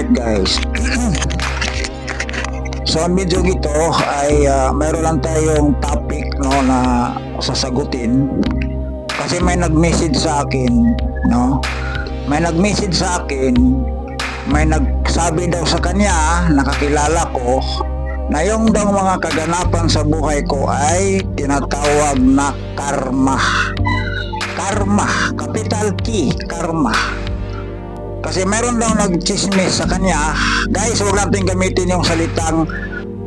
Alright guys. So ang video ito ay mayroon lang tayong topic no na sasagutin kasi may nag-message sa akin no. May nag-message sa akin, may nagsabi daw sa kanya, nakakilala ko, na yung daw mga kaganapan sa buhay ko ay tinatawag na karma. Karma, capital K, karma. Kasi meron daw nagchismis sa kanya. Guys, huwag natin gamitin yung salitang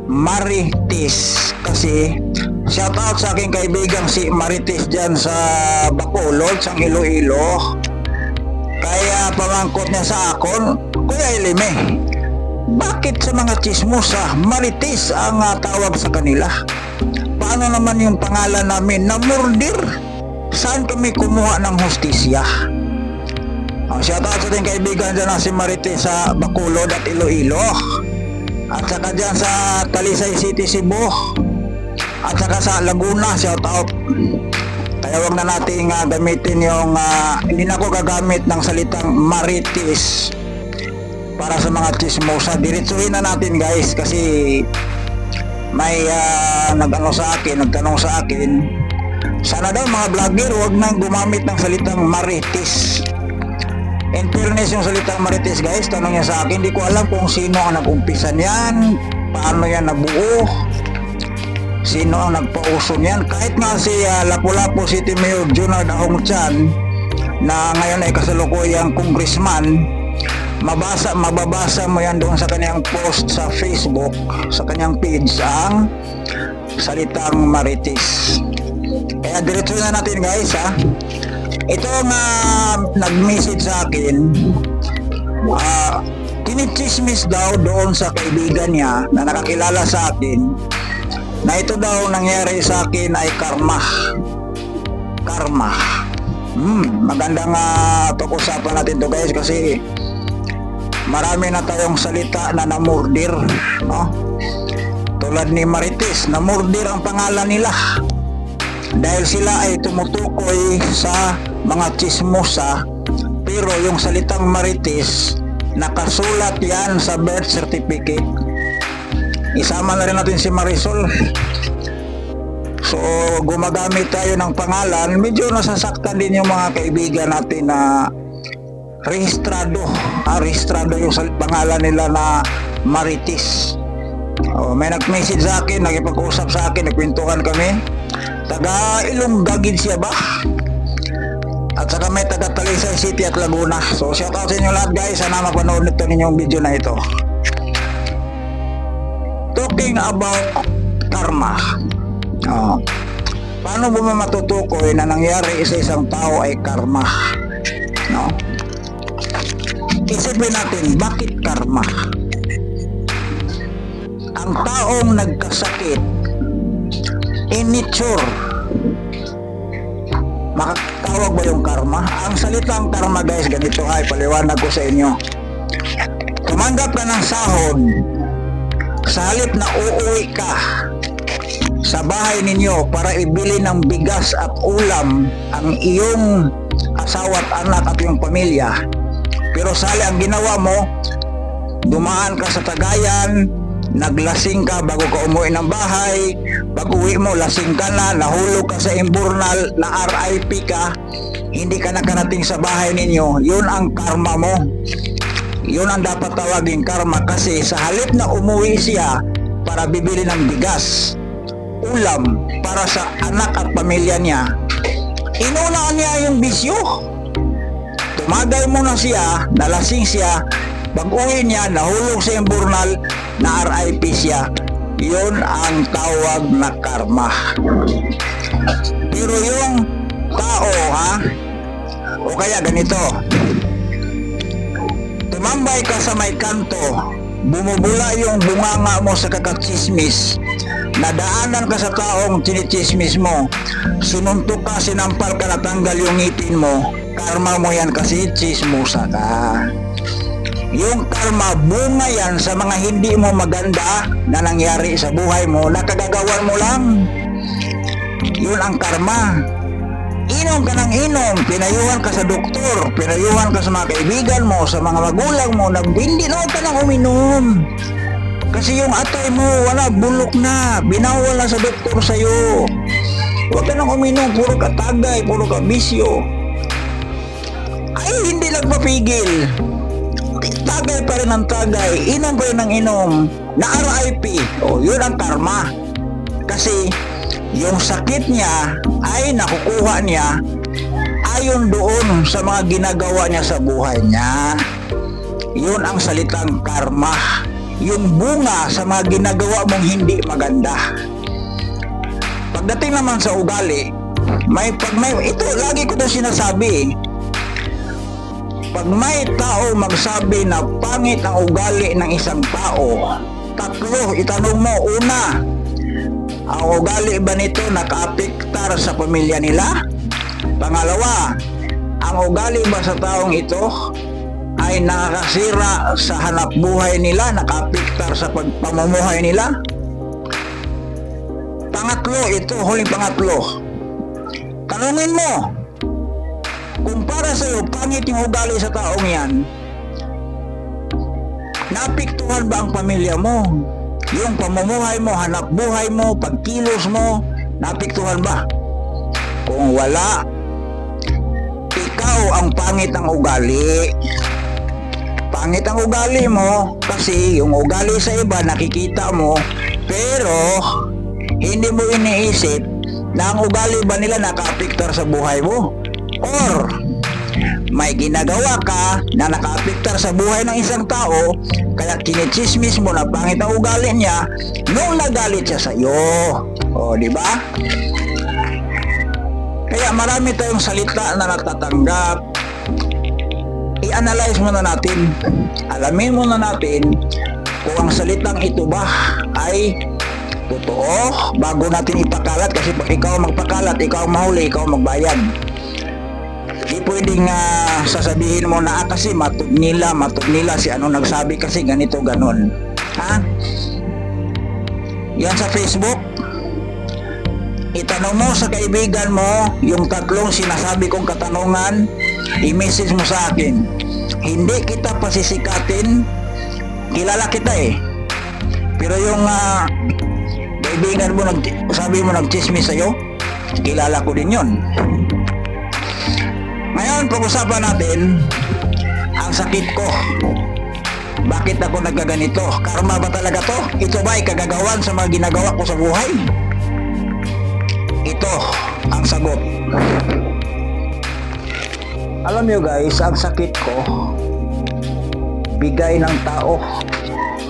marites. Kasi shout out sa aking kaibigang si Marites dyan sa Bacolod, sa Iloilo. Kaya pamangkot niya sa akon, Kuya Elime, bakit sa mga chismosa marites ang tawag sa kanila? Paano naman yung pangalan namin na murder? Saan kami kumuha ng hustisya? Shout out sa ating kaibigan dyan si Marites sa Bacolod at Iloilo. At saka dyan sa Talisay City, Cebu. At saka sa Laguna, shout out. Kaya wag na natin gamitin yung hindi na ako gagamit ng salitang marites para sa mga chismosa. Diretsuhin na natin guys kasi may nagtanong sa akin, sana daw mga vlogger wag nang gumamit ng salitang marites. In fairness yung salitang marites guys, tanong niya sa akin, hindi ko alam kung sino ang nag-umpisa niyan, paano yan nabuo, sino ang nagpauso niyan. Kahit nga si Lapu-Lapu City Mayor Junard Ahongchan na ngayon ay kasalukuyang congressman, mababasa mo yan doon sa kanyang post sa Facebook, sa kanyang page ang salitang marites. Kaya diretso na natin guys ha. Ito nga nag-message sa akin, tinichismis daw doon sa kaibigan niya na nakakilala sa akin na ito daw nangyari sa akin ay karma. Karma. Magandang pag-usapan natin to guys kasi marami na tayong salita na namurdir, no? Tulad ni Marites, namurdir ang pangalan nila dahil sila ay tumutukoy sa mga chismosa, pero yung salitang marites nakasulat yan sa birth certificate. Isama na rin natin si Marisol. So gumagamit tayo ng pangalan, medyo nasasaktan din yung mga kaibigan natin na rehistrado yung pangalan nila na marites. May nag-message sa akin, nakipag-usap sa akin, nagkwentuhan kami. Taga Ilonggagid siya ba? At saka may taga Talisay City at Laguna. So shout out sa inyo lahat guys, sana mapanood nito ninyong video na ito. Talking about karma. Paano ba matutukoy na nangyari sa isang tao ay karma? No? Isipin natin, bakit karma? Ang taong nagkasakit in nature, makatawag ba yung karma? Ang salitang karma guys, ganito ay paliwanag ko sa inyo. Tumanggap ka ng sahod, sa halip na uuwi ka sa bahay ninyo para ibili ng bigas at ulam ang iyong asawa at anak at iyong pamilya, pero sali ang ginawa mo, dumaan ka sa Tagayan, naglasing ka bago ka umuwi ng bahay, pag uwi mo lasing ka na, nahulog ka sa imburnal, na RIP ka, hindi ka nakarating sa bahay ninyo, yun ang karma mo. Yun ang dapat tawagin karma kasi sa halip na umuwi siya para bibili ng bigas, ulam para sa anak at pamilya niya, inuna niya yung bisyo. Tumagay mo na siya, nalasing siya, pag-uwi niya, nahulog sa imburnal, na RIP siya. Yun ang tawag na karma. Pero yung tao o kaya ganito, tumambay ka sa may kanto, bumubula yung bunganga mo sa kakachismis, nadaanan ka sa taong chinichismis mo, sinuntok ka, sinampal ka, natanggal yung ngipin mo, karma mo yan kasi chismosa ka. Yung karma, bunga yan sa mga hindi mo maganda na nangyari sa buhay mo, na kagagawan mo lang. Yun ang karma. Inom ka ng inom, pinayuhan ka sa doktor, pinayuhan ka sa mga kaibigan mo, sa mga magulang mo, na hindi naman ka nang uminom. Kasi yung atay mo, wala, bulok na, binawal na sa doktor sa'yo. Huwag ka nang uminom, puro ka tagay, puro ka bisyo. Ay, hindi nagpapigil. Tagay pa rin ang tagay, inom pa rin ang inom, na RIP. O, yun ang karma. Kasi, yung sakit niya ay nakukuha niya ayon doon sa mga ginagawa niya sa buhay niya. Yun ang salitang karma. Yung bunga sa mga ginagawa mong hindi maganda. Pagdating naman sa ugali, ito lagi ko na sinasabi. Pag may tao magsabi na pangit ang ugali ng isang tao, tatlo, itanong mo. Una, ang ugali ba nito nakaapektar sa pamilya nila? Pangalawa, ang ugali ba sa taong ito ay nakakasira sa hanap buhay nila, nakaapektar sa pamumuhay nila? Pangatlo, ito, huling pangatlo. Tanungin mo, kung para sa iyo pangit yung ugali sa taong yan, naapektuhan ba ang pamilya mo? Yung pamumuhay mo, hanap buhay mo, pagkilos mo, naapektuhan ba? Kung wala, ikaw ang pangit ang ugali. Pangit ang ugali mo kasi yung ugali sa iba nakikita mo, pero hindi mo iniisip na ang ugali ba nila nakaapektar sa buhay mo? Or may ginagawa ka na nakaapektar sa buhay ng isang tao, kaya kinichismis mo na pangit ang ugali niya nung nagalit siya sa iyo. O, di ba? Kaya marami tayong salita na natatanggap. I-analyze muna natin. Alamin muna natin kung ang salitang ito ba ay totoo bago natin ipakalat, kasi pag ikaw magpakalat, ikaw mahuli, ikaw magbayad. Di pwedeng sasabihin mo na kasi matug nila si ano nagsabi kasi ganito ganon. Ha? Yan sa Facebook. Itanong mo sa kaibigan mo yung tatlong sinasabi kong katanungan, i-message mo sa akin. Hindi kita pasisikatin, kilala kita eh. Pero yung kaibigan mo sabi mo nagchismis sa'yo, kilala ko din yun. Ngayon, pag-usapan natin ang sakit ko. Bakit ako nagkaganito? Karma ba talaga to? Ito ba ay kagagawan sa mga ginagawa ko sa buhay? Ito ang sagot. Alam nyo guys, ang sakit ko, bigay ng tao.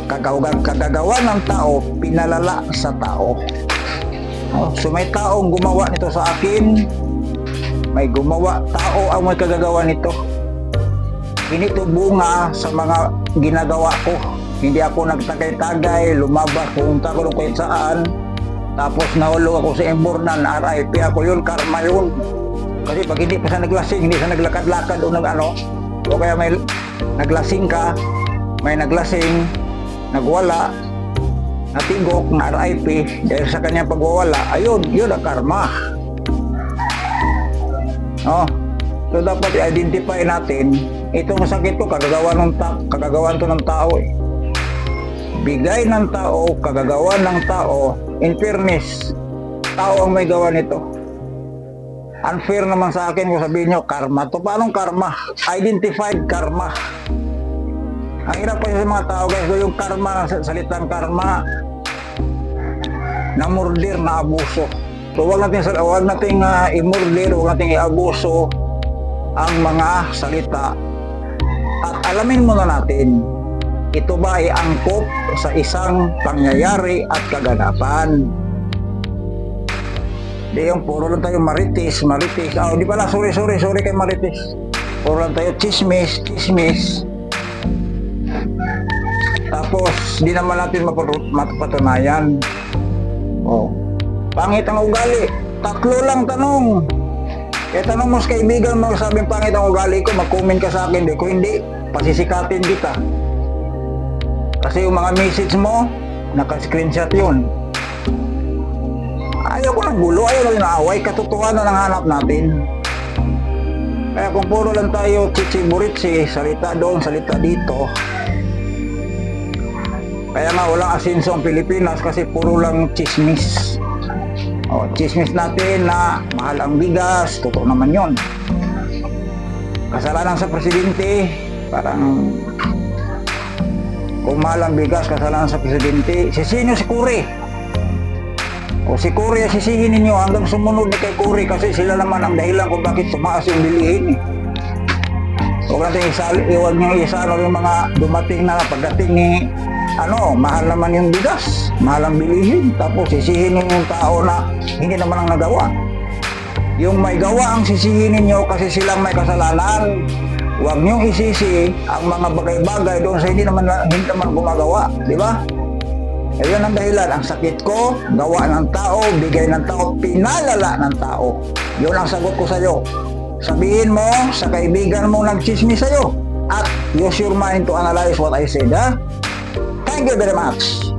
Kagagawa ng tao, pinalala sa tao. So may taong gumawa nito sa akin, may gumawa, tao ang may kagagawa nito. Hindi ito bunga sa mga ginagawa ko. Hindi ako nagtagay-tagay, lumabas, pumunta ko kahit saan, tapos nahulog ako sa imbornan, RIP ako yun, karma yun. Kasi pag hindi pa siya naglasing, hindi siya naglakad-lakad o o kaya may naglasing ka, may naglasing, nagwala, natigok, na RIP, dahil sa kanyang pagwawala, ayun, yun ang karma. So dapat i-identify natin itong sakit ko, kagagawan to ng tao eh. Bigay ng tao, kagagawan ng tao. In fairness, tao ang may gawa nito. Unfair naman sa akin kung sabihin nyo karma to. Paanong karma? Identified karma. Ang hirap pa sa mga tao guys, yung karma, salitang karma, na murder, na abuso. So huwag nating i-murder, huwag nating i-abuso ang mga salita. At alamin muna natin, ito ba ay angkop sa isang pangyayari at kaganapan. Di yung puro lang tayo marites. Di pala, sorry kay marites. Puro lang tayo chismis. Tapos, di naman natin mapatunayan. Pangit ang ugali. Tatlo lang tanong. Kaya tanong mo sa kaibigan mo, sabing pangit ang ugali ko, mag-comment ka sa akin. Kung hindi, pasisikatin kita. Kasi yung mga message mo, naka-screenshot yun. Ayaw ko ng gulo, ayaw ko ng away, katotohanan ang hanap natin. Kaya kung puro lang tayo chichiburitsi, salita doon, salita dito, kaya nga walang asenso ang Pilipinas kasi puro lang chismis. O, chismis natin na mahal ang bigas, totoo naman yon. Kasalanan sa presidente, parang kung mahal ang bigas, kasalanan sa presidente, sisihin nyo si Cory. O si Cory, sisihin ninyo hanggang sumunod ni kay Cory kasi sila naman ang dahilan kung bakit tumaas yung bilihin. Huwag natin huwag nyo isalo yung mga dumating na pagdating ni mahal naman yung bigas, mahal ang bilihin. Tapos sisihin yung tao na hindi naman ang nagawa. Yung may gawa ang sisihin ninyo kasi silang may kasalanan. Huwag niyong isisi ang mga bagay-bagay doon sa hindi naman gumagawa, di ba? Ayun ang dahilan, ang sakit ko, gawa ng tao, bigay ng tao, pinalala ng tao. Yun ang sagot ko sa iyo. Sabihin mo sa kaibigan mo nagchismis sa iyo at use your mind to analyze what I said, ha? Thank you very much.